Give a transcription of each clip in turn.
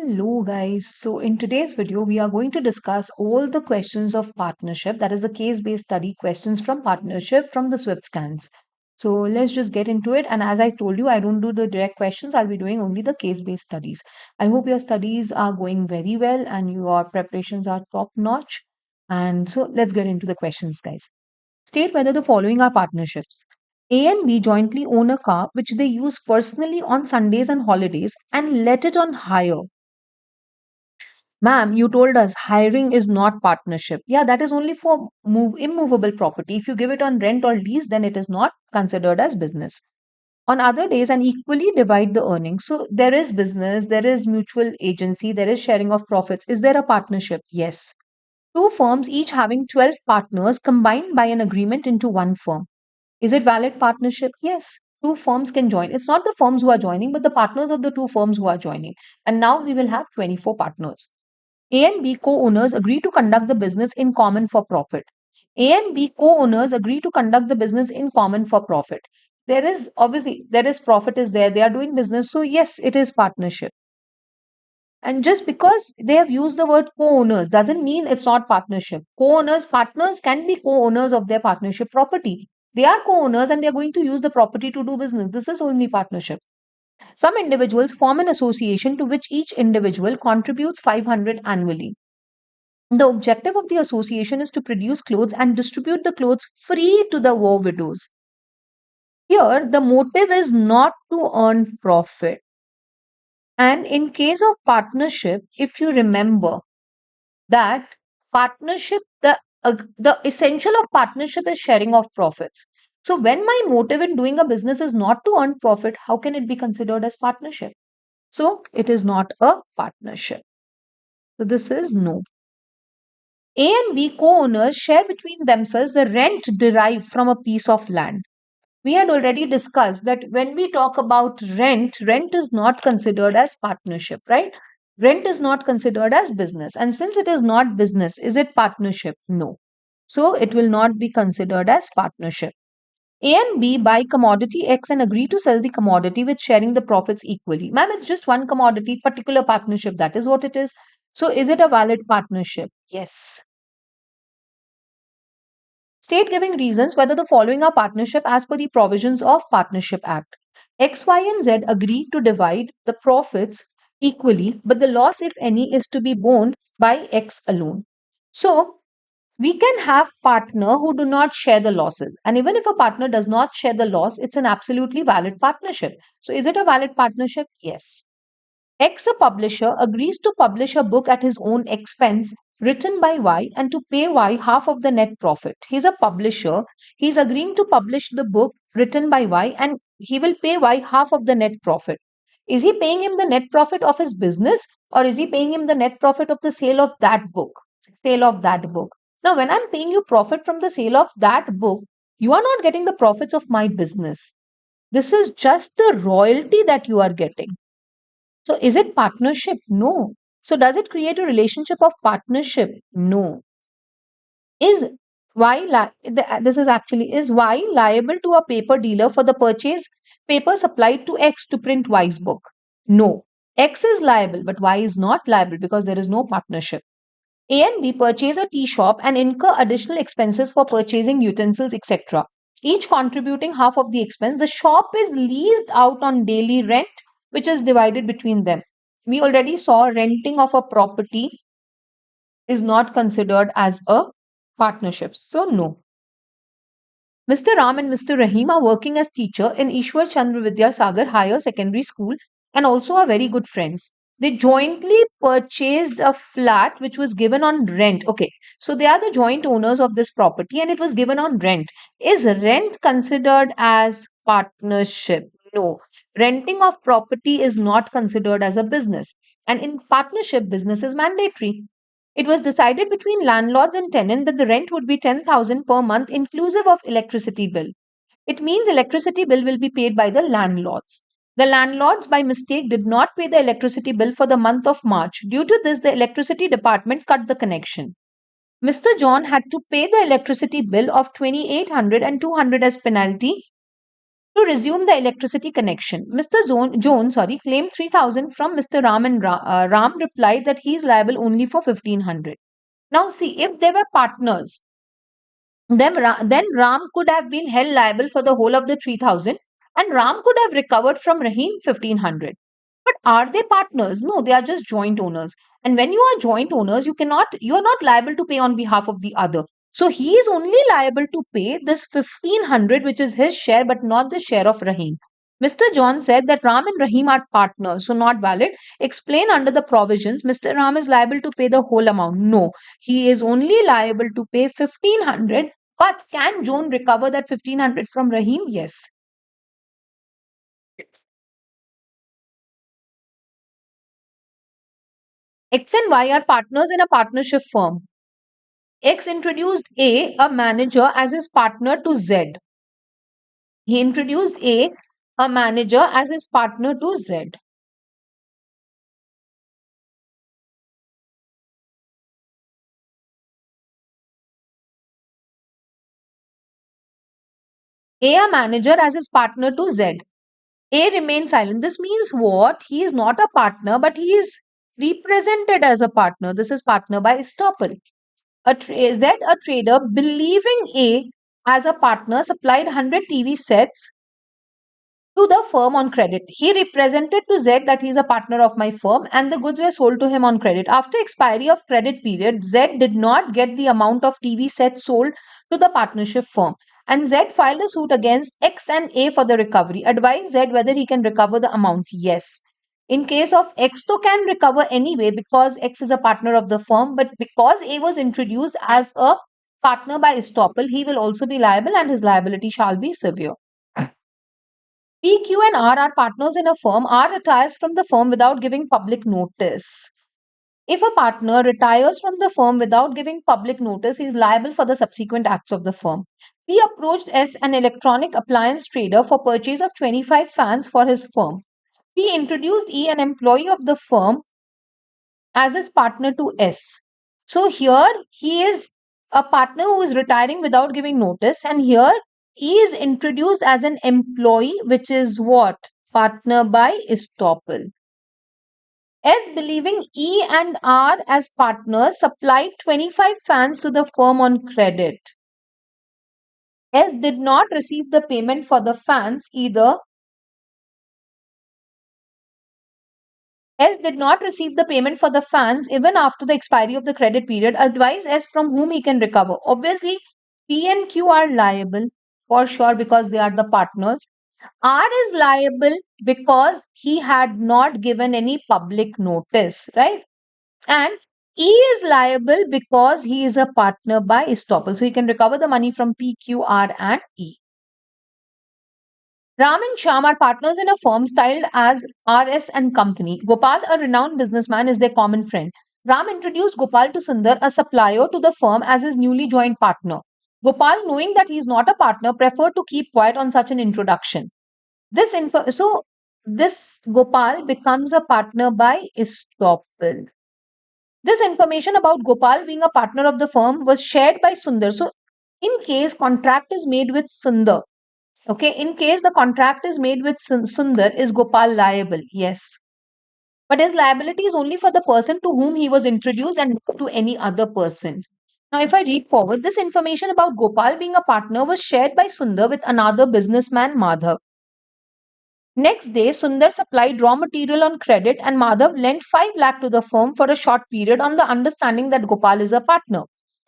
Hello, guys. So, in today's video, we are going to discuss all the questions of partnership, that is, the case based study questions from partnership from the SWIFT scans. So, let's just get into it. And as I told you, I don't do the direct questions, I'll be doing only the case based studies. I hope your studies are going very well and your preparations are top notch. And so, let's get into the questions, guys. State whether the following are partnerships. A and B jointly own a car which they use personally on Sundays and holidays and let it on hire. Ma'am, you told us hiring is not partnership. Yeah, that is only for immovable property. If you give it on rent or lease, then it is not considered as business. On other days, and equally divide the earnings. So there is business, there is mutual agency, there is sharing of profits. Is there a partnership? Yes. Two firms, each having 12 partners, combined by an agreement into one firm. Is it valid partnership? Yes. Two firms can join. It's not the firms who are joining, but the partners of the two firms who are joining. And now we will have 24 partners. A and B co-owners agree to conduct the business in common for profit. A and B co-owners agree to conduct the business in common for profit. There is obviously there is profit is there. They are doing business. So yes, it is partnership. And just because they have used the word co-owners doesn't mean it's not partnership. Co-owners, partners can be co-owners of their partnership property. They are co-owners and they're going to use the property to do business. This is only partnership. Some individuals form an association to which each individual contributes 500 annually. The objective of the association is to produce clothes and distribute the clothes free to the war widows. Here, the motive is not to earn profit. And in case of partnership, if you remember that partnership, the essential of partnership is sharing of profits. So, when my motive in doing a business is not to earn profit, how can it be considered as partnership? So, it is not a partnership. So, this is no. A and B co-owners share between themselves the rent derived from a piece of land. We had already discussed that when we talk about rent, rent is not considered as partnership, right? Rent is not considered as business. And since it is not business, is it partnership? No. So it will not be considered as partnership. A and B buy commodity X and agree to sell the commodity with sharing the profits equally. Ma'am, it's just one commodity, particular partnership. That is what it is. So is it a valid partnership? Yes. State giving reasons whether the following are partnership as per the provisions of Partnership Act. X, Y, and Z agree to divide the profits equally, but the loss, if any, is to be borne by X alone. So, we can have partner who do not share the losses. And even if a partner does not share the loss, it's an absolutely valid partnership. So, is it a valid partnership? Yes. X, a publisher, agrees to publish a book at his own expense written by Y and to pay Y half of the net profit. He's a publisher. He's agreeing to publish the book written by Y and he will pay Y half of the net profit. Is he paying him the net profit of his business or is he paying him the net profit of the sale of that book? Sale of that book. Now, when I'm paying you profit from the sale of that book, you are not getting the profits of my business. This is just the royalty that you are getting. So, is it partnership? No. So, does it create a relationship of partnership? No. Is this is actually is Y liable to a paper dealer for the purchase paper supplied to X to print Y's book? No. X is liable, but Y is not liable because there is no partnership. A and B purchase a tea shop and incur additional expenses for purchasing utensils, etc. Each contributing half of the expense. The shop is leased out on daily rent, which is divided between them. We already saw renting of a property is not considered as a partnership. So, no. Mr. Ram and Mr. Rahim are working as teacher in Ishwar Chandra Vidya Sagar Higher Secondary School and also are very good friends. They jointly purchased a flat which was given on rent. Okay, so they are the joint owners of this property and it was given on rent. Is rent considered as partnership? No. Renting of property is not considered as a business. And in partnership, business is mandatory. It was decided between landlords and tenant that the rent would be 10,000 per month inclusive of electricity bill. It means electricity bill will be paid by the landlords. The landlords by mistake did not pay the electricity bill for the month of March. Due to this, the electricity department cut the connection. Mr. John had to pay the electricity bill of 2,800 and 200 as penalty To resume the electricity connection, Mr. Jones claimed 3,000 from Mr. Ram, and Ram replied that he is liable only for 1,500. Now, see, if they were partners, then Ram could have been held liable for the whole of the 3,000, and Ram could have recovered from Rahim 1,500. But are they partners? No, they are just joint owners. And when you are joint owners, you are not liable to pay on behalf of the other. So he is only liable to pay this 1,500, which is his share, but not the share of Rahim. Mr. John said that Ram and Rahim are partners, so not valid. Explain under the provisions, Mr. Ram is liable to pay the whole amount. No, he is only liable to pay 1,500. But can Joan recover that 1,500 from Rahim? Yes. X and Y are partners in a partnership firm. X introduced a manager, as his partner to Z. He introduced a manager, as his partner to Z. A manager, as his partner to Z. A remains silent. This means what? He is not a partner, but he is represented as a partner. This is partner by estoppel. Z, a trader, believing A as a partner, supplied 100 TV sets to the firm on credit. He represented to Z that he is a partner of my firm, and the goods were sold to him on credit. After expiry of credit period, Z did not get the amount of TV sets sold to the partnership firm, and Z filed a suit against X and A for the recovery. Advise Z whether he can recover the amount. Yes. In case of X, to can recover anyway because X is a partner of the firm, but because A was introduced as a partner by estoppel, he will also be liable, and his liability shall be severe. P, Q, and R are partners in a firm. R retires from the firm without giving public notice. If a partner retires from the firm without giving public notice, he is liable for the subsequent acts of the firm. P approached S, an electronic appliance trader, for purchase of 25 fans for his firm. P introduced E, an employee of the firm, as his partner to S. So here he is a partner who is retiring without giving notice, and here E is introduced as an employee, which is what? Partner by estoppel. S, believing E and R as partners, supplied 25 fans to the firm on credit. S did not receive the payment for the fans either. S did not receive the payment for the fans even after the expiry of the credit period. Advise S from whom he can recover. Obviously, P and Q are liable for sure because they are the partners. R is liable because he had not given any public notice, right? And E is liable because he is a partner by estoppel. So he can recover the money from P, Q, R, and E. Ram and Shyam are partners in a firm styled as RS and Company. Gopal, a renowned businessman, is their common friend. Ram introduced Gopal to Sundar, a supplier, to the firm as his newly joined partner. Gopal, knowing that he is not a partner, preferred to keep quiet on such an introduction. This Gopal becomes a partner by estoppel. This information about Gopal being a partner of the firm was shared by Sundar. So, in case contract is made with Sundar, okay, in case the contract is made with Sundar, is Gopal liable? Yes. But his liability is only for the person to whom he was introduced and not to any other person. Now, if I read forward, this information about Gopal being a partner was shared by Sundar with another businessman, Madhav. Next day, Sundar supplied raw material on credit and Madhav lent 5 lakh to the firm for a short period on the understanding that Gopal is a partner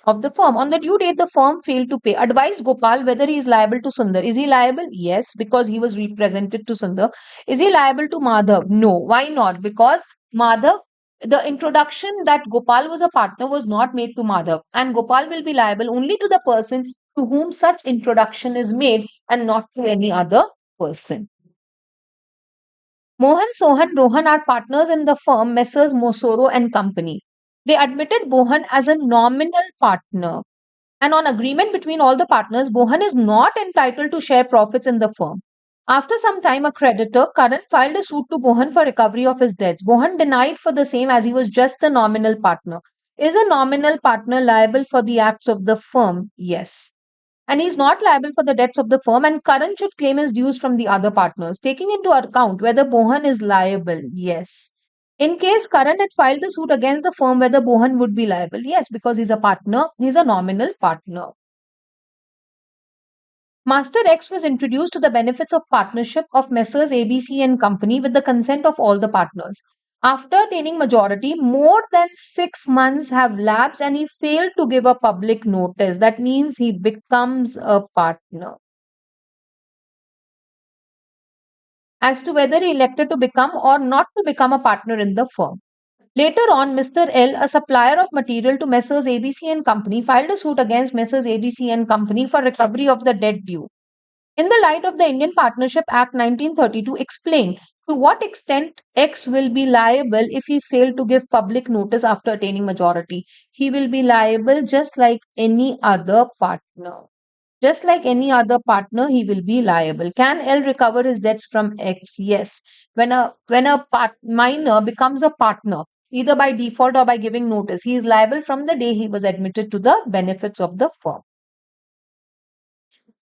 of the firm. On the due date, the firm failed to pay. Advise Gopal whether he is liable to Sundar. Is he liable? Yes, because he was represented to Sundar. Is he liable to Madhav? No. Why not? Because Madhav, the introduction that Gopal was a partner was not made to Madhav, and Gopal will be liable only to the person to whom such introduction is made and not to any other person. Mohan, Sohan, Rohan are partners in the firm Messrs. Mosoro and Company. They admitted Mohan as a nominal partner. And on agreement between all the partners, Mohan is not entitled to share profits in the firm. After some time, a creditor, Karan, filed a suit to Mohan for recovery of his debts. Mohan denied for the same as he was just a nominal partner. Is a nominal partner liable for the acts of the firm? Yes. And he's not liable for the debts of the firm, and Karan should claim his dues from the other partners, taking into account whether Mohan is liable. Yes. In case Karan had filed the suit against the firm, whether Mohan would be liable. Yes, because he's a partner, he's a nominal partner. Master X was introduced to the benefits of partnership of Messrs. ABC and Company with the consent of all the partners. After attaining majority, more than 6 months have lapsed and he failed to give a public notice. That means he becomes a partner. As to whether he elected to become or not to become a partner in the firm. Later on, Mr. L, a supplier of material to Messrs. ABC and Company, filed a suit against Messrs. ABC and Company for recovery of the debt due. In the light of the Indian Partnership Act 1932, explain to what extent X will be liable if he failed to give public notice after attaining majority. He will be liable just like any other partner. Just like any other partner, he will be liable. Can L recover his debts from X? Yes. When a minor becomes a partner, either by default or by giving notice, he is liable from the day he was admitted to the benefits of the firm.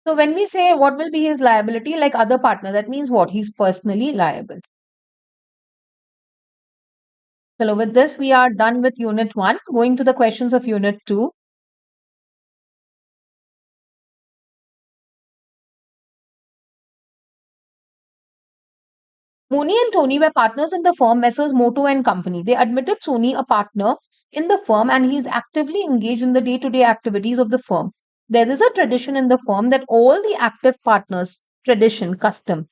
So when we say what will be his liability like other partner, that means what? He's personally liable. So with this, we are done with Unit 1. Going to the questions of Unit 2. Mooney and Tony were partners in the firm Messrs. Moto and Company. They admitted Sony a partner in the firm and he is actively engaged in the day-to-day activities of the firm. There is a tradition in the firm that all the active partners, tradition, custom,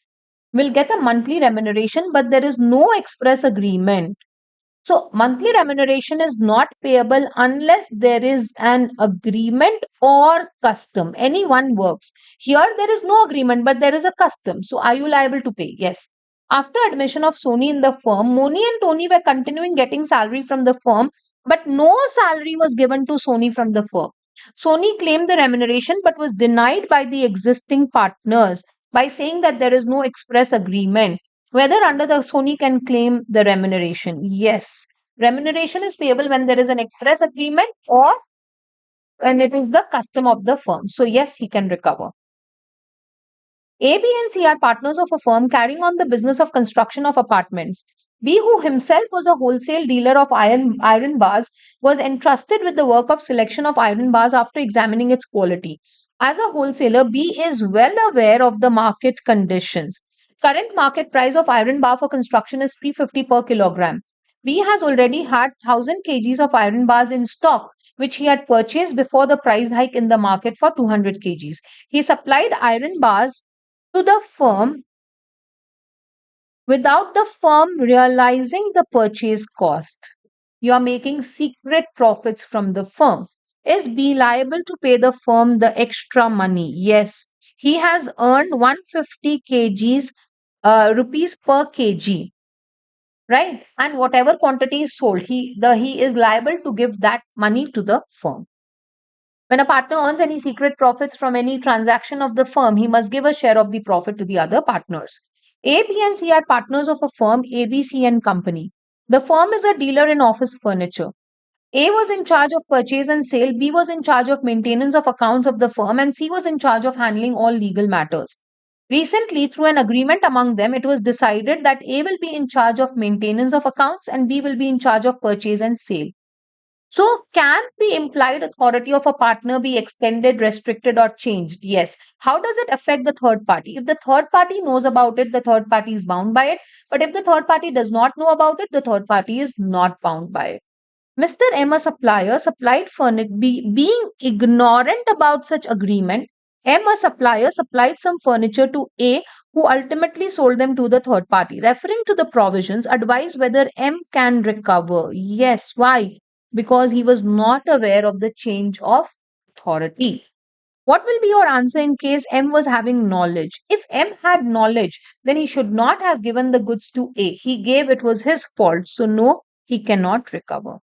will get a monthly remuneration, but there is no express agreement. So, monthly remuneration is not payable unless there is an agreement or custom. Any one works. Here, there is no agreement, but there is a custom. So, are you liable to pay? Yes. After admission of Sony in the firm, Moni and Tony were continuing getting salary from the firm, but no salary was given to Sony from the firm. Sony claimed the remuneration but was denied by the existing partners by saying that there is no express agreement. Whether under the Sony can claim the remuneration. Yes. Remuneration is payable when there is an express agreement or when it is the custom of the firm. So, yes, he can recover. A, B, and C are partners of a firm carrying on the business of construction of apartments. B, who himself was a wholesale dealer of iron bars, was entrusted with the work of selection of iron bars after examining its quality. As a wholesaler, B is well aware of the market conditions. Current market price of iron bar for construction is 350 per kilogram. B has already had 1000 kgs of iron bars in stock, which he had purchased before the price hike in the market for 200 kgs. He supplied iron bars to the firm without the firm realizing the purchase cost. You are making secret profits from the firm. Is B liable to pay the firm the extra money? Yes. He has earned 150 kgs rupees per kg, right? And whatever quantity is sold, he is liable to give that money to the firm. When a partner earns any secret profits from any transaction of the firm, he must give a share of the profit to the other partners. A, B, and C are partners of a firm, ABC and Company. The firm is a dealer in office furniture. A was in charge of purchase and sale, B was in charge of maintenance of accounts of the firm, and C was in charge of handling all legal matters. Recently, through an agreement among them, it was decided that A will be in charge of maintenance of accounts and B will be in charge of purchase and sale. So, can the implied authority of a partner be extended, restricted, or changed? Yes. How does it affect the third party? If the third party knows about it, the third party is bound by it. But if the third party does not know about it, the third party is not bound by it. Mr. M, a supplier, supplied furniture, being ignorant about such agreement, M, a supplier, supplied some furniture to A, who ultimately sold them to the third party. Referring to the provisions, advise whether M can recover. Yes. Why? Because he was not aware of the change of authority. What will be your answer in case M was having knowledge? If M had knowledge, then he should not have given the goods to A. He gave, it was his fault. So, no, he cannot recover.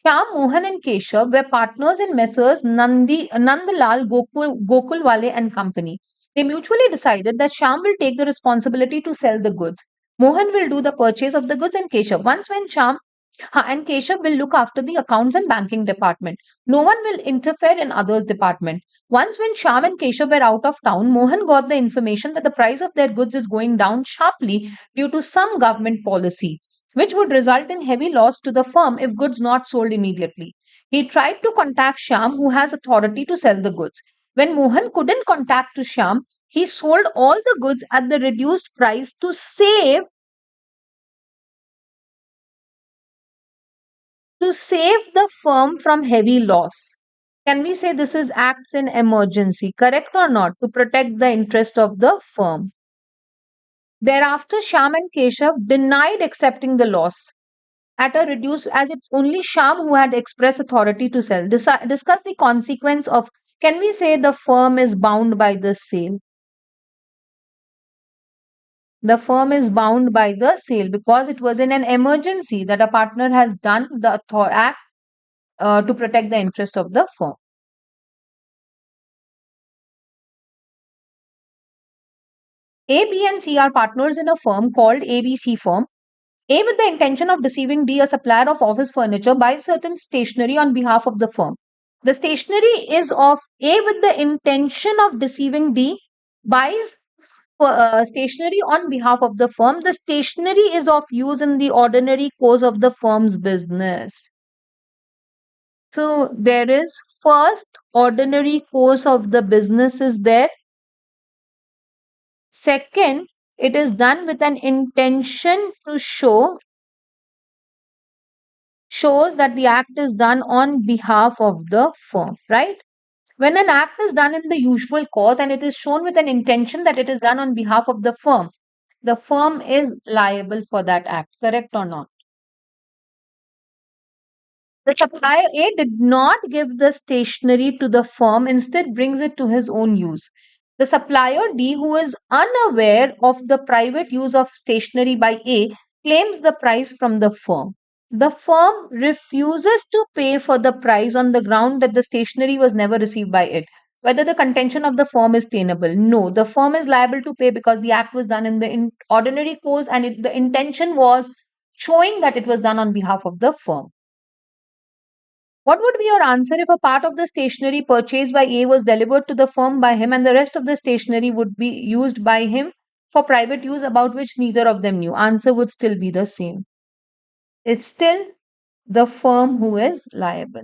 Shyam, Mohan, and Keshav were partners in Messrs. Nandalal Gokulwale and Company. They mutually decided that Shyam will take the responsibility to sell the goods. Mohan will do the purchase of the goods and Keshav. Once when Shyam And Keshav will look after the accounts and banking department. No one will interfere in others' department. Once, when Shyam and Keshav were out of town, Mohan got the information that the price of their goods is going down sharply due to some government policy, which would result in heavy loss to the firm if goods not sold immediately. He tried to contact Shyam, who has authority to sell the goods. When Mohan couldn't contact to Shyam, he sold all the goods at the reduced price to save the firm from heavy loss. Can we say this is acts in emergency, correct or not, to protect the interest of the firm? Thereafter, Sham and Keshav denied accepting the loss at a reduced, as it's only Sham who had express authority to sell. Discuss the consequence of, can we say the firm is bound by the sale? The firm is bound by the sale because it was in an emergency that a partner has done the act to protect the interest of the firm. A, B, and C are partners in a firm called ABC firm. A, with the intention of deceiving D, a supplier of office furniture, buys certain stationery on behalf of the firm. The stationery is of A, with the intention of deceiving D, buys stationery on behalf of the firm. The stationery is of use in the ordinary course of the firm's business. So there is first ordinary course of the business is there. Second, it is done with an intention to shows that the act is done on behalf of the firm, right? When an act is done in the usual course and it is shown with an intention that it is done on behalf of the firm is liable for that act, correct or not? The supplier A did not give the stationery to the firm, instead brings it to his own use. The supplier D, who is unaware of the private use of stationery by A, claims the price from the firm. The firm refuses to pay for the price on the ground that the stationery was never received by it. Whether the contention of the firm is tenable? No, the firm is liable to pay because the act was done in the ordinary course and the intention was showing that it was done on behalf of the firm. What would be your answer if a part of the stationery purchased by A was delivered to the firm by him and the rest of the stationery would be used by him for private use about which neither of them knew? Answer would still be the same. It's still the firm who is liable.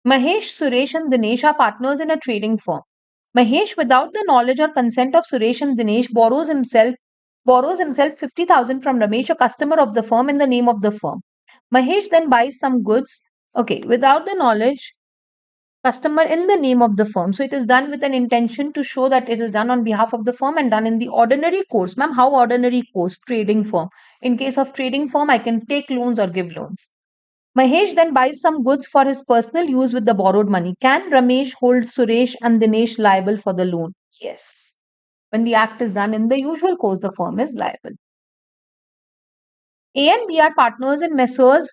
Mahesh, Suresh, and Dinesh are partners in a trading firm. Mahesh, without the knowledge or consent of Suresh and Dinesh, borrows himself 50,000 from Ramesh, a customer of the firm, in the name of the firm. Mahesh then buys some goods. Okay, without the knowledge, customer in the name of the firm. So it is done with an intention to show that it is done on behalf of the firm and done in the ordinary course. Ma'am, how ordinary course? Trading firm. In case of trading firm, I can take loans or give loans. Mahesh then buys some goods for his personal use with the borrowed money. Can Ramesh hold Suresh and Dinesh liable for the loan? Yes. When the act is done in the usual course, the firm is liable. A and B are partners in Messrs.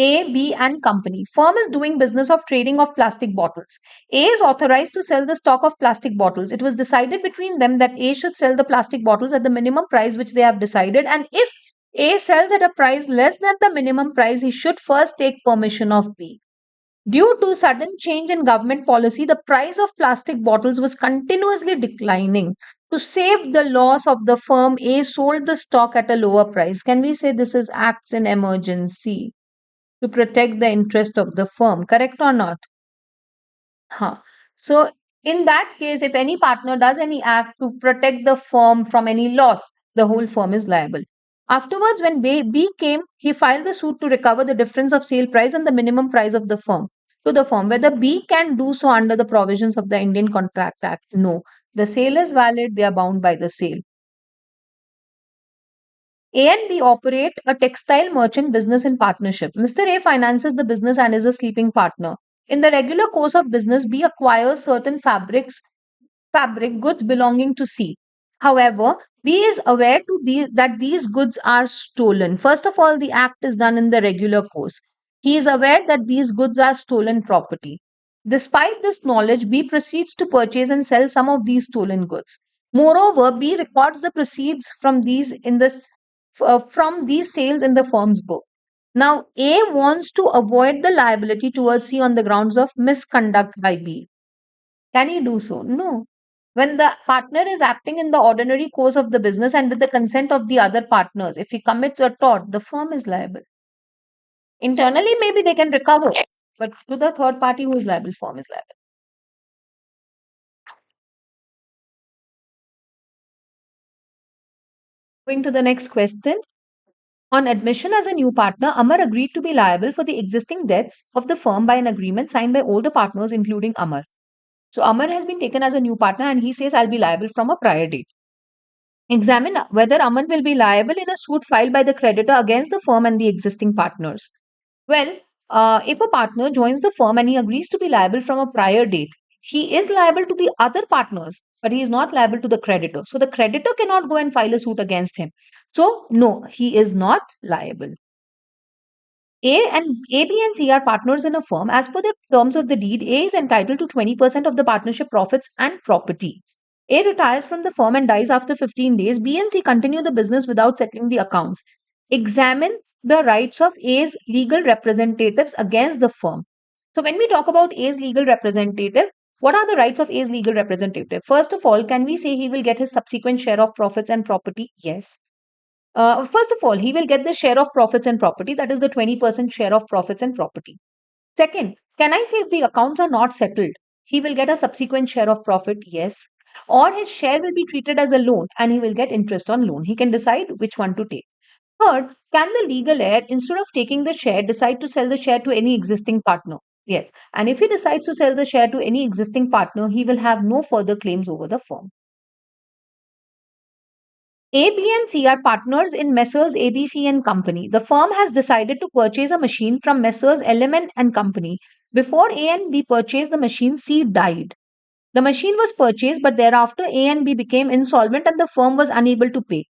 A, B, and Company. Firm is doing business of trading of plastic bottles. A is authorized to sell the stock of plastic bottles. It was decided between them that A should sell the plastic bottles at the minimum price which they have decided, and if A sells at a price less than the minimum price, he should first take permission of B. Due to sudden change in government policy, the price of plastic bottles was continuously declining. To save the loss of the firm, A sold the stock at a lower price. Can we say this is acts in emergency to protect the interest of the firm, correct or not? Huh. So, in that case, if any partner does any act to protect the firm from any loss, the whole firm is liable. Afterwards, when B came, he filed the suit to recover the difference of sale price and the minimum price of the firm to the firm. Whether B can do so under the provisions of the Indian Contract Act? No. The sale is valid, they are bound by the sale. A and B operate a textile merchant business in partnership. Mr. A finances the business and is a sleeping partner. In the regular course of business, B acquires certain fabric goods belonging to C. However, B is aware that these goods are stolen. First of all, the act is done in the regular course. He is aware that these goods are stolen property. Despite this knowledge, B proceeds to purchase and sell some of these stolen goods. Moreover, B records the proceeds from these sales in the firm's book. Now, A wants to avoid the liability towards C on the grounds of misconduct by B. Can he do so? No. When the partner is acting in the ordinary course of the business and with the consent of the other partners, if he commits a tort, the firm is liable. Internally, maybe they can recover, but to the third party who is liable, firm is liable. Going to the next question. On admission as a new partner, Amar agreed to be liable for the existing debts of the firm by an agreement signed by all the partners, including Amar. So Amar has been taken as a new partner and he says, I'll be liable from a prior date. Examine whether Aman will be liable in a suit filed by the creditor against the firm and the existing partners. Well, if a partner joins the firm and he agrees to be liable from a prior date, he is liable to the other partners, but he is not liable to the creditor. So the creditor cannot go and file a suit against him. So, no, he is not liable. A, B, and C are partners in a firm. As per the terms of the deed, A is entitled to 20% of the partnership profits and property. A retires from the firm and dies after 15 days. B and C continue the business without settling the accounts. Examine the rights of A's legal representatives against the firm. So, when we talk about A's legal representative, what are the rights of A's legal representative? First of all, can we say he will get his subsequent share of profits and property? Yes. First of all, he will get the share of profits and property, that is the 20% share of profits and property. Second, can I say if the accounts are not settled, he will get a subsequent share of profit? Yes. Or his share will be treated as a loan and he will get interest on loan. He can decide which one to take. Third, can the legal heir, instead of taking the share, decide to sell the share to any existing partner? Yes. And if he decides to sell the share to any existing partner, he will have no further claims over the firm. A, B, and C are partners in Messrs. ABC and Company. The firm has decided to purchase a machine from Messrs. LMN and Company. Before A and B purchased the machine, C died. The machine was purchased, but thereafter A and B became insolvent and the firm was unable to pay.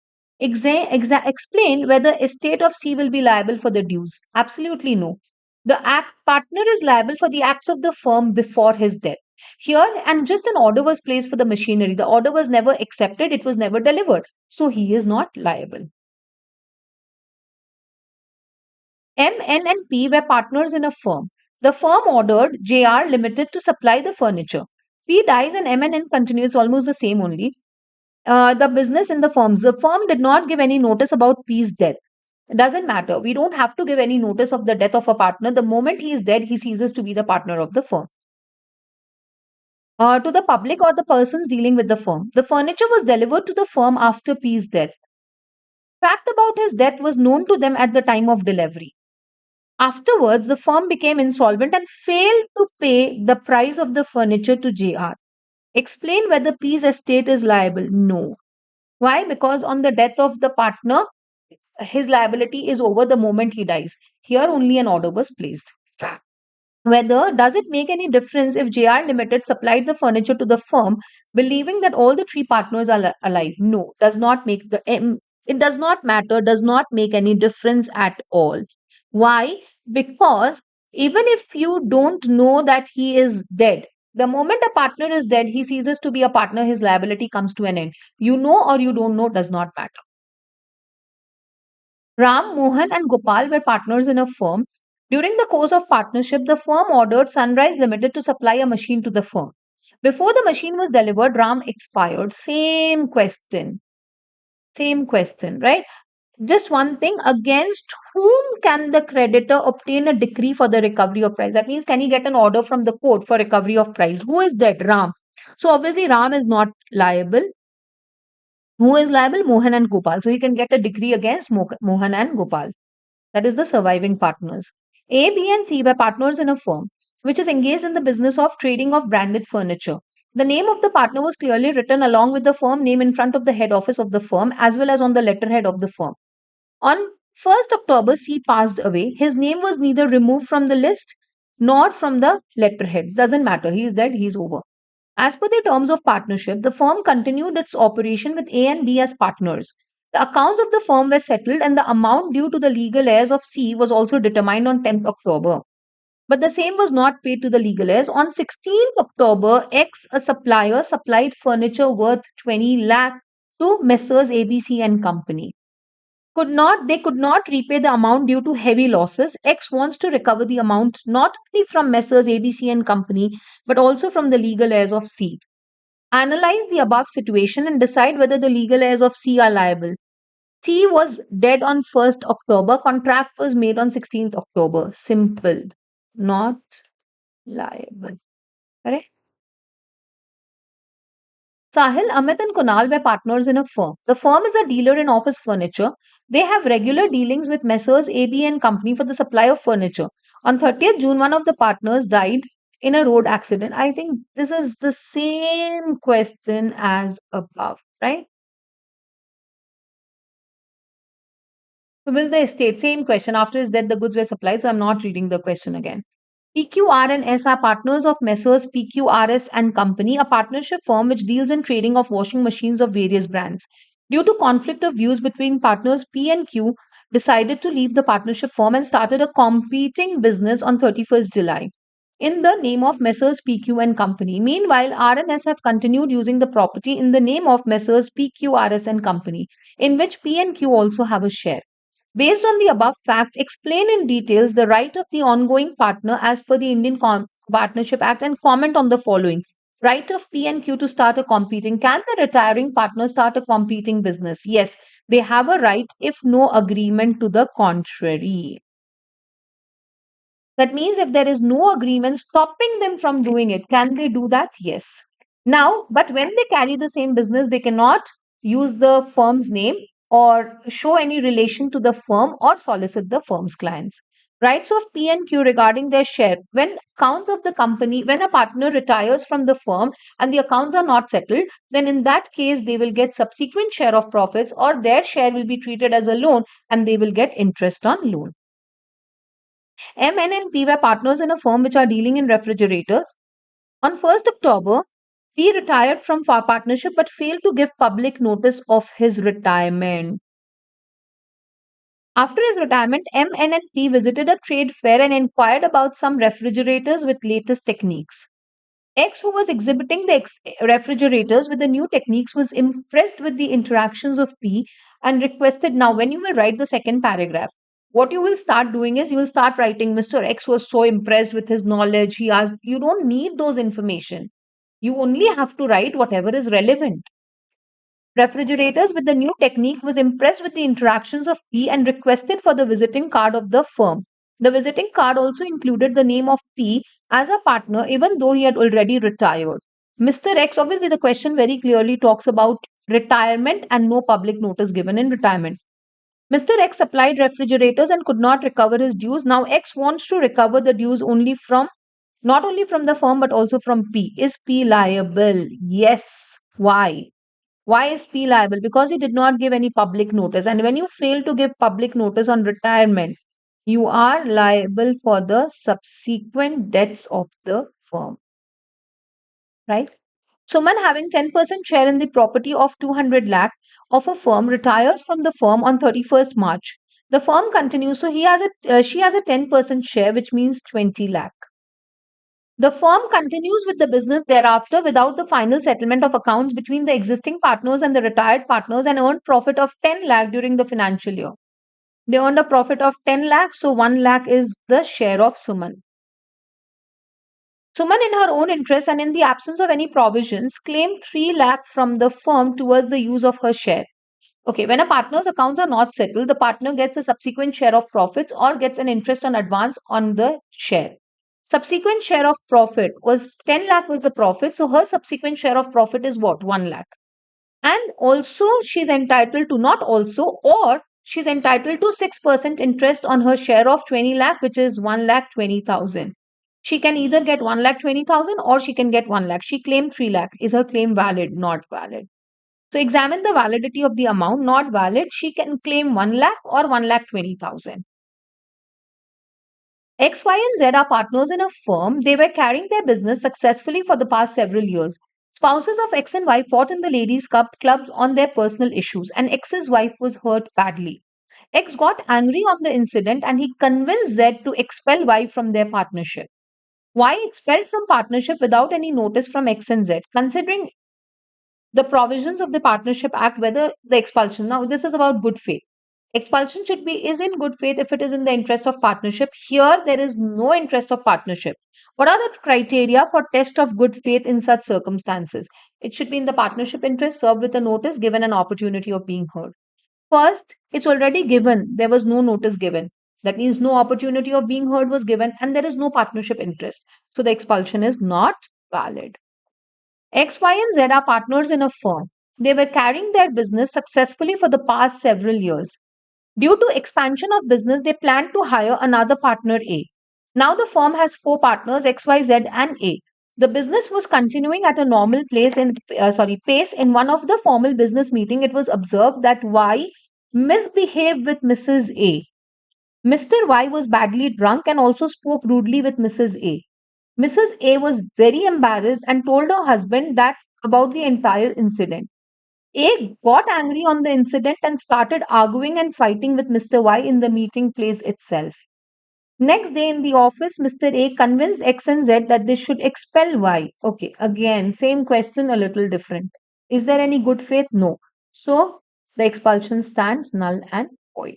Explain whether estate of C will be liable for the dues. Absolutely no. The act partner is liable for the acts of the firm before his death. Here, and just an order was placed for the machinery. The order was never accepted, it was never delivered. So he is not liable. M, N, and P were partners in a firm. The firm ordered JR Limited to supply the furniture. P dies and M and N continues almost the same only. The business in the firms. The firm did not give any notice about P's death. It doesn't matter. We don't have to give any notice of the death of a partner. The moment he is dead, he ceases to be the partner of the firm. To the public or the persons dealing with the firm. The furniture was delivered to the firm after P's death. Fact about his death was known to them at the time of delivery. Afterwards, the firm became insolvent and failed to pay the price of the furniture to JR. Explain whether P's estate is liable. No. Why? Because on the death of the partner, his liability is over the moment he dies. Here only an order was placed. Whether does it make any difference if JR Limited supplied the furniture to the firm, believing that all the three partners are alive? No, does not make it does not matter, does not make any difference at all. Why? Because even if you don't know that he is dead, the moment a partner is dead, he ceases to be a partner, his liability comes to an end. You know or you don't know does not matter. Ram, Mohan, and Gopal were partners in a firm. During the course of partnership, the firm ordered Sunrise Limited to supply a machine to the firm. Before the machine was delivered, Ram expired. Same question. Same question, right? Just one thing, against whom can the creditor obtain a decree for the recovery of price? That means, can he get an order from the court for recovery of price? Who is that? Ram. So, obviously, Ram is not liable. Who is liable? Mohan and Gopal. So, he can get a decree against Mohan and Gopal. That is the surviving partners. A, B, and C were partners in a firm which is engaged in the business of trading of branded furniture. The name of the partner was clearly written along with the firm name in front of the head office of the firm as well as on the letterhead of the firm. On 1st October, C passed away. His name was neither removed from the list nor from the letterheads. Doesn't matter. He is dead, he is over. As per the terms of partnership, the firm continued its operation with A and B as partners. The accounts of the firm were settled and the amount due to the legal heirs of C was also determined on 10th October. But the same was not paid to the legal heirs. On 16th October, X, a supplier, supplied furniture worth 20 lakh to Messrs. ABC and Company. They could not repay the amount due to heavy losses. X wants to recover the amount not only from Messrs. ABC and Company, but also from the legal heirs of C. Analyze the above situation and decide whether the legal heirs of C are liable. C was dead on 1st October. Contract was made on 16th October. Simple. Not liable. Correct? Sahil, Amit, and Kunal were partners in a firm. The firm is a dealer in office furniture. They have regular dealings with Messrs. AB and Company for the supply of furniture. On 30th June, one of the partners died in a road accident. I think this is the same question as above, right? So will the estate, same question. After his death, the goods were supplied. So I'm not reading the question again. PQR and S are partners of Messrs. PQRS and Company, a partnership firm which deals in trading of washing machines of various brands. Due to conflict of views between partners, P and Q decided to leave the partnership firm and started a competing business on 31st July in the name of Messrs. PQ and Company. Meanwhile, R and S have continued using the property in the name of Messrs. PQRS and Company, in which P and Q also have a share. Based on the above facts, explain in details the right of the ongoing partner as per the Indian Partnership Act and comment on the following. Right of P and Q to start a competing. Can the retiring partner start a competing business? Yes, they have a right if no agreement to the contrary. That means if there is no agreement stopping them from doing it, can they do that? Yes. Now, but when they carry the same business, they cannot use the firm's name or show any relation to the firm or solicit the firm's clients. Rights of P and Q regarding their share. When accounts of the company, when a partner retires from the firm and the accounts are not settled, then in that case, they will get subsequent share of profits or their share will be treated as a loan and they will get interest on loan. M, N, and P were partners in a firm which are dealing in refrigerators. On 1st October, P retired from partnership but failed to give public notice of his retirement. After his retirement, M, N, and P visited a trade fair and inquired about some refrigerators with latest techniques. X, who was exhibiting the refrigerators with the new techniques, was impressed with the interactions of P and requested, now, when you will write the second paragraph, what you will start doing is you will start writing, Mr. X was so impressed with his knowledge. He asked, you don't need those information. You only have to write whatever is relevant. Refrigerators with the new technique was impressed with the interactions of P and requested for the visiting card of the firm. The visiting card also included the name of P as a partner, even though he had already retired. Mr. X, obviously, the question very clearly talks about retirement and no public notice given in retirement. Mr. X supplied refrigerators and could not recover his dues. Now, X wants to recover the dues only from not only from the firm but also from P. Is P liable? Yes. Why? Why is P liable? Because he did not give any public notice. And when you fail to give public notice on retirement, you are liable for the subsequent debts of the firm. Right? Suman, having 10% share in the property of 200 lakh of a firm, retires from the firm on 31st March. The firm continues, so she has a 10% share, which means 20 lakh. The firm continues with the business thereafter without the final settlement of accounts between the existing partners and the retired partners and earned profit of 10 lakh during the financial year. They earned a profit of 10 lakh, so 1 lakh is the share of Suman. Suman, in her own interest and in the absence of any provisions, claimed 3 lakh from the firm towards the use of her share. Okay, when a partner's accounts are not settled, the partner gets a subsequent share of profits or gets an interest on advance on the share. Subsequent share of profit was 10 lakh was the profit, so her subsequent share of profit is what? 1 lakh. And also, she's entitled to not also, or she's entitled to 6% interest on her share of 20 lakh, which is 1 lakh 20,000. She can either get 1 lakh 20,000 or she can get 1 lakh. She claimed 3 lakh. Is her claim valid? Not valid. So examine the validity of the amount. Not valid. She can claim 1 lakh or 1 lakh 20,000. X, Y, and Z are partners in a firm. They were carrying their business successfully for the past several years. Spouses of X and Y fought in the ladies' clubs on their personal issues, and X's wife was hurt badly. X got angry on the incident and he convinced Z to expel Y from their partnership. Y expelled from partnership without any notice from X and Z, considering the provisions of the Partnership Act, whether the expulsion. Now, this is about good faith. Expulsion should be is in good faith if it is in the interest of partnership. Here, there is no interest of partnership. What are the criteria for test of good faith in such circumstances? It should be in the partnership interest, served with a notice, given an opportunity of being heard. First, it's already given. There was no notice given. That means no opportunity of being heard was given, and there is no partnership interest. So the expulsion is not valid. X, Y, and Z are partners in a firm. They were carrying their business successfully for the past several years. Due to expansion of business, they plan to hire another partner A. Now the firm has four partners X, Y, Z, and A. The business was continuing at a normal pace. In one of the formal business meeting, it was observed that Y misbehaved with Mrs. A. Mr. Y was badly drunk and also spoke rudely with Mrs. A. Mrs. A was very embarrassed and told her husband that about the entire incident. A got angry on the incident and started arguing and fighting with Mr. Y in the meeting place itself. Next day in the office, Mr. A convinced X and Z that they should expel Y. Okay, again, same question, a little different. Is there any good faith? No. So the expulsion stands null and void.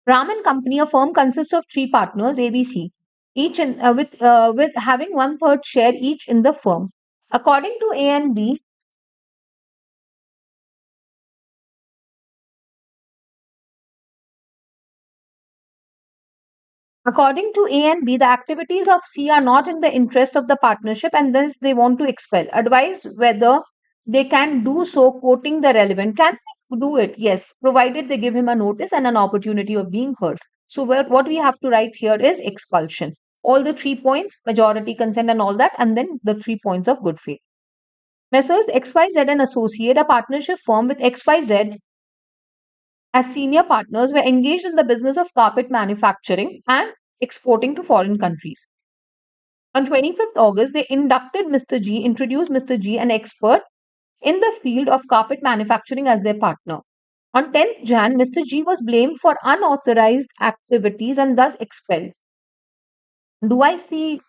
Ram and Company, a firm consists of three partners, ABC, each with having one third share each in the firm. According to A and B, According to A and B, the activities of C are not in the interest of the partnership and thus they want to expel. Advise whether they can do so, quoting the relevant. Can they do it? Yes, provided they give him a notice and an opportunity of being heard. So, what we have to write here is expulsion. All the 3 points, majority consent, and all that, and then the 3 points of good faith. Messrs. XYZ and Associate, a partnership firm with XYZ as senior partners, were engaged in the business of carpet manufacturing and exporting to foreign countries. On 25th August, they introduced Mr. G, an expert in the field of carpet manufacturing, as their partner. On 10th Jan, Mr. G was blamed for unauthorized activities and thus expelled. Do I see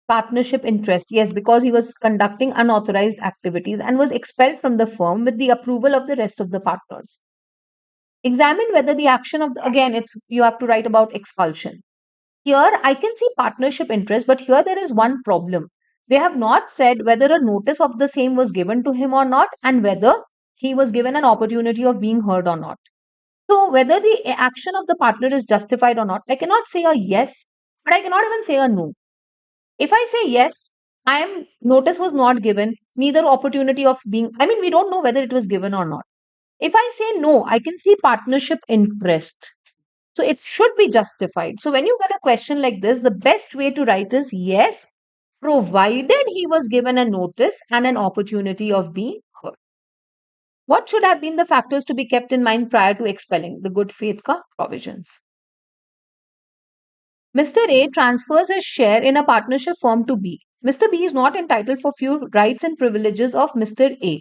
partnership interest? Yes, because he was conducting unauthorized activities and was expelled from the firm with the approval of the rest of the partners. Examine whether the action of again, it's you have to write about expulsion. Here, I can see partnership interest, but here there is one problem. They have not said whether a notice of the same was given to him or not, and whether he was given an opportunity of being heard or not. So, whether the action of the partner is justified or not, I cannot say a yes, but I cannot even say a no. If I say yes, I am notice was not given, neither opportunity of being, I mean, we don't know whether it was given or not. If I say no, I can see partnership interest. So it should be justified. So when you get a question like this, the best way to write is yes, provided he was given a notice and an opportunity of being heard. What should have been the factors to be kept in mind prior to expelling the good faith ka provisions? Mr. A transfers his share in a partnership firm to B. Mr. B is not entitled for few rights and privileges of Mr. A.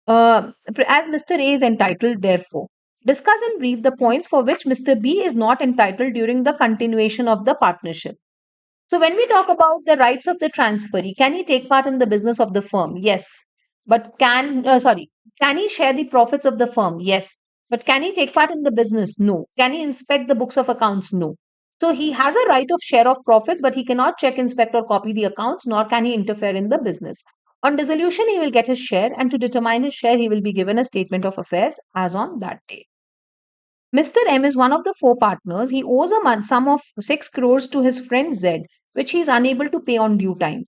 As Mr. A is entitled, therefore. Discuss in brief the points for which Mr. B is not entitled during the continuation of the partnership. So, when we talk about the rights of the transferee, can he take part in the business of the firm? Yes. But can he share the profits of the firm? Yes. But can he take part in the business? No. Can he inspect the books of accounts? No. So, he has a right of share of profits, but he cannot check, inspect, or copy the accounts, nor can he interfere in the business. On dissolution, he will get his share, and to determine his share, he will be given a statement of affairs as on that day. Mr. M is one of the four partners. He owes a sum of 6 crores to his friend Z, which he is unable to pay on due time.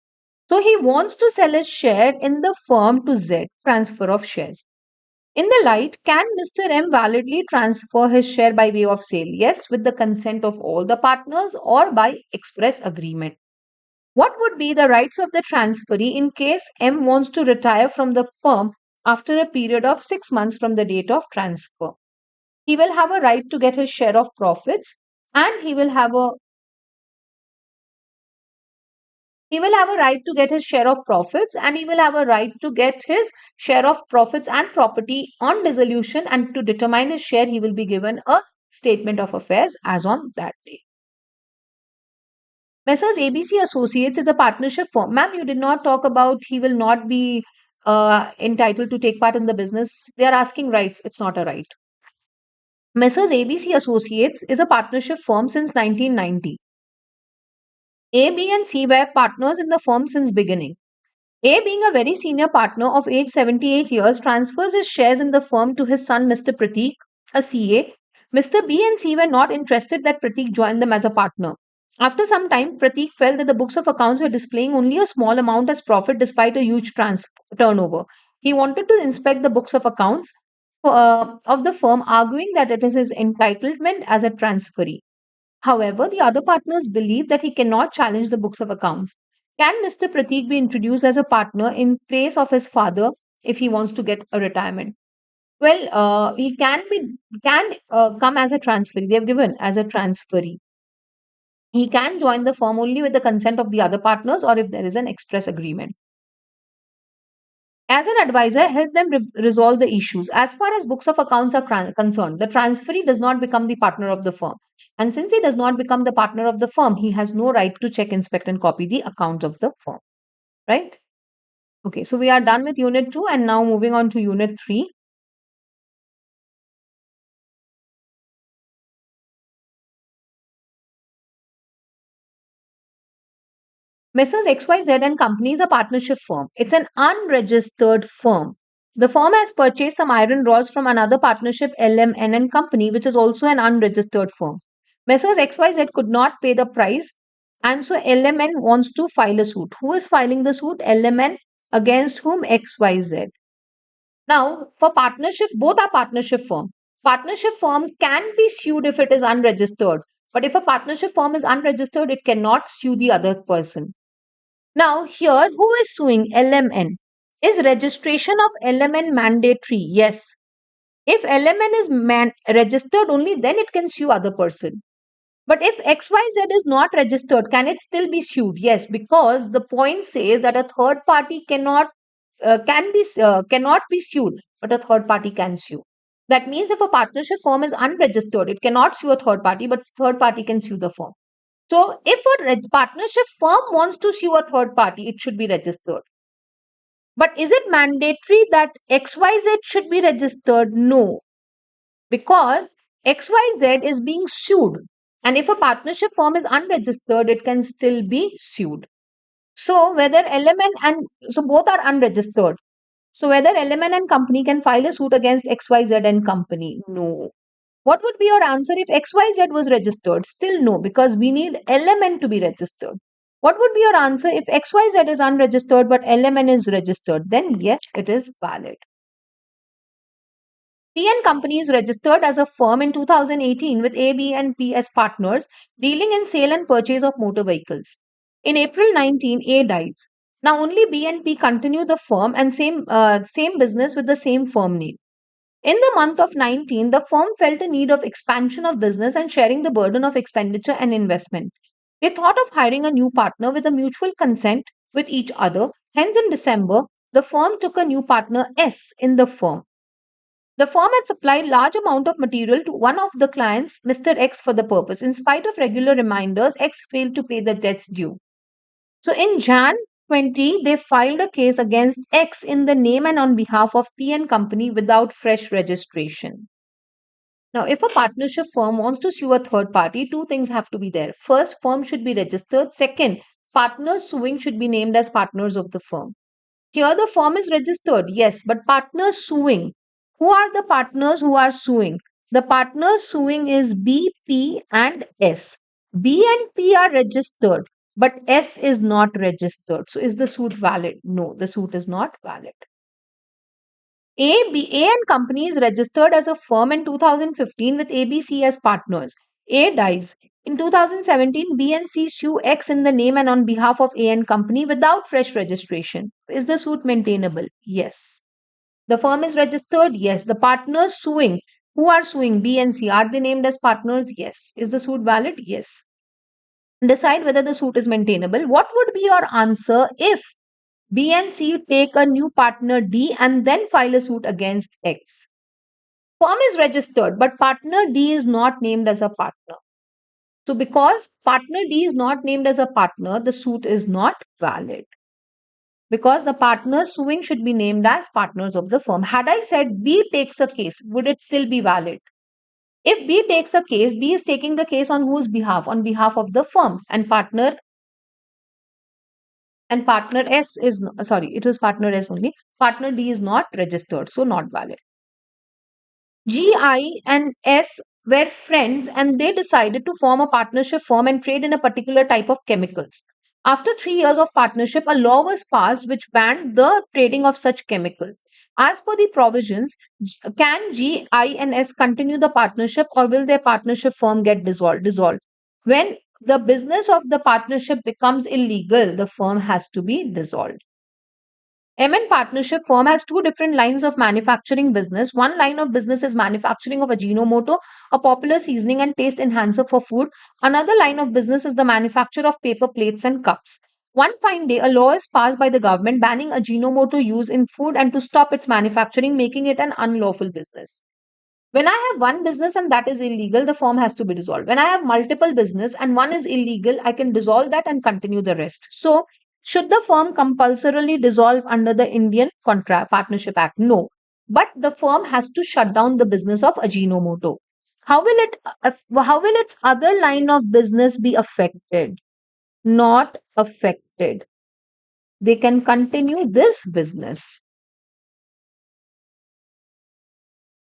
So he wants to sell his share in the firm to Z, transfer of shares. In the light, can Mr. M validly transfer his share by way of sale? Yes, with the consent of all the partners or by express agreement. What would be the rights of the transferee in case M wants to retire from the firm after a period of 6 months from the date of transfer? He will have a right to get his share of profits and he will have a He will have a right to get his share of profits, and he will have a right to get his share of profits and property on dissolution, and to determine his share he will be given a statement of affairs as on that day. Messrs. ABC Associates is a partnership firm. Ma'am, you did not talk about he will not be entitled to take part in the business. They are asking rights. It's not a right. Messrs. ABC Associates is a partnership firm since 1990. A, B, and C were partners in the firm since beginning. A, being a very senior partner of age 78 years, transfers his shares in the firm to his son, Mr. Prateek, a CA. Mr. B and C were not interested that Prateek join them as a partner. After some time, Prateek felt that the books of accounts were displaying only a small amount as profit despite a huge turnover. He wanted to inspect the books of accounts of the firm, arguing that it is his entitlement as a transferee. However, the other partners believe that he cannot challenge the books of accounts. Can Mr. Prateek be introduced as a partner in place of his father if he wants to get a retirement? Well, he can come as a transferee. They have given as a transferee. He can join the firm only with the consent of the other partners or if there is an express agreement. As an advisor, help them resolve the issues. As far as books of accounts are concerned, the transferee does not become the partner of the firm. And since he does not become the partner of the firm, he has no right to check, inspect, and copy the accounts of the firm. Right? Okay, so we are done with Unit 2 and now moving on to Unit 3. Messrs. XYZ and Company is a partnership firm. It's an unregistered firm. The firm has purchased some iron rods from another partnership, LMN and Company, which is also an unregistered firm. Messrs. XYZ could not pay the price, and so LMN wants to file a suit. Who is filing the suit? LMN, against whom? XYZ. Now, for partnership, both are partnership firm. Partnership firm can be sued if it is unregistered, but if a partnership firm is unregistered, it cannot sue the other person. Now, here, who is suing? LMN. Is registration of LMN mandatory? Yes. If LMN is registered, only then it can sue other person. But if XYZ is not registered, can it still be sued? Yes, because the point says that a third party cannot be sued, but a third party can sue. That means if a partnership firm is unregistered, it cannot sue a third party, but third party can sue the firm. So, if a partnership firm wants to sue a third party, it should be registered. But is it mandatory that XYZ should be registered? No, because XYZ is being sued. And if a partnership firm is unregistered, it can still be sued. So, whether LMN and so both are unregistered. So, whether LMN and Company can file a suit against XYZ and Company? No. What would be your answer if XYZ was registered? Still no, because we need LMN to be registered. What would be your answer if XYZ is unregistered but LMN is registered? Then yes, it is valid. P and Company is registered as a firm in 2018 with A, B, and P as partners, dealing in sale and purchase of motor vehicles. In April 19, A dies. Now only B and P continue the firm and same business with the same firm name. In the month of 19, the firm felt a need of expansion of business and sharing the burden of expenditure and investment. They thought of hiring a new partner with a mutual consent with each other. Hence, in December, the firm took a new partner, S, in the firm. The firm had supplied large amount of material to one of the clients, Mr. X, for the purpose. In spite of regular reminders, X failed to pay the debts due. So in Jan 20, they filed a case against X in the name and on behalf of P and Company without fresh registration. Now, if a partnership firm wants to sue a third party, two things have to be there. First, firm should be registered. Second, partners suing should be named as partners of the firm. Here, the firm is registered, yes, but partners suing. Who are the partners who are suing? The partners suing is B, P, and S. B and P are registered, but S is not registered. So, is the suit valid? No, the suit is not valid. A and Company is registered as a firm in 2015 with ABC as partners. A dies. In 2017, B and C sue X in the name and on behalf of A and Company without fresh registration. Is the suit maintainable? Yes. The firm is registered? Yes. The partners suing, who are suing B and C, are they named as partners? Yes. Is the suit valid? Yes. Decide whether the suit is maintainable. What would be your answer if B and C take a new partner D and then file a suit against X? Firm is registered, but partner D is not named as a partner. So, because partner D is not named as a partner, the suit is not valid. Because the partners suing should be named as partners of the firm. Had I said B takes a case, would it still be valid? If B takes a case, B is taking the case on whose behalf? On behalf of the firm, and partner S is sorry, it was partner S only. Partner D is not registered, so not valid. GI and S were friends and they decided to form a partnership firm and trade in a particular type of chemicals. After 3 years of partnership, a law was passed which banned the trading of such chemicals. As per the provisions, can GI and S continue the partnership or will their partnership firm get dissolved? When the business of the partnership becomes illegal, the firm has to be dissolved. MN Partnership firm has two different lines of manufacturing business. One line of business is manufacturing of Ajinomoto, a popular seasoning and taste enhancer for food. Another line of business is the manufacture of paper plates and cups. One fine day, a law is passed by the government banning Ajinomoto use in food and to stop its manufacturing, making it an unlawful business. When I have one business and that is illegal, the firm has to be dissolved. When I have multiple business and one is illegal, I can dissolve that and continue the rest. So, should the firm compulsorily dissolve under the Indian Contract Partnership Act? No. But the firm has to shut down the business of Ajinomoto. How will its other line of business be affected? Not affected. They can continue this business.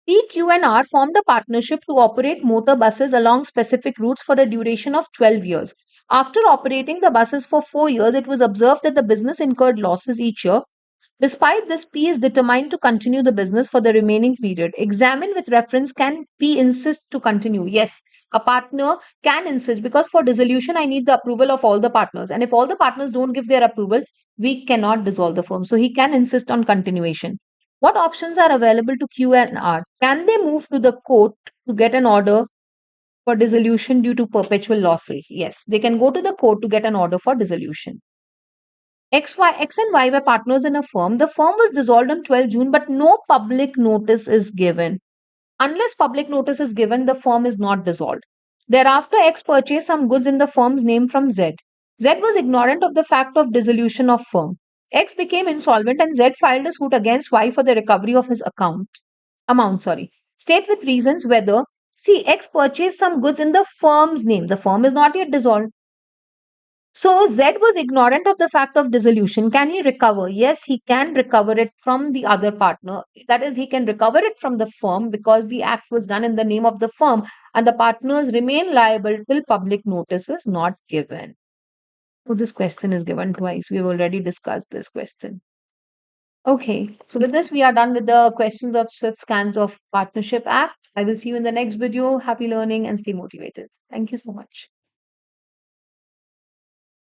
PQ&R formed a partnership to operate motor buses along specific routes for a duration of 12 years. After operating the buses for 4 years, it was observed that the business incurred losses each year. Despite this, P is determined to continue the business for the remaining period. Examine with reference, can P insist to continue? Yes, a partner can insist because for dissolution, I need the approval of all the partners. And if all the partners don't give their approval, we cannot dissolve the firm. So he can insist on continuation. What options are available to Q and R? Can they move to the court to get an order for dissolution due to perpetual losses? Yes, they can go to the court to get an order for dissolution. X and Y were partners in a firm. The firm was dissolved on 12 June, but no public notice is given. Unless public notice is given, the firm is not dissolved. Thereafter, X purchased some goods in the firm's name from Z. Z was ignorant of the fact of dissolution of firm. X became insolvent and Z filed a suit against Y for the recovery of his amount. State with reasons whether, see, X purchased some goods in the firm's name. The firm is not yet dissolved. So Z was ignorant of the fact of dissolution. Can he recover? Yes, he can recover it from the other partner. That is, he can recover it from the firm because the act was done in the name of the firm and the partners remain liable till public notice is not given. So this question is given twice. We've already discussed this question. Okay, so with this, we are done with the questions of Swift scans of Partnership Act. I will see you in the next video. Happy learning and stay motivated. Thank you so much.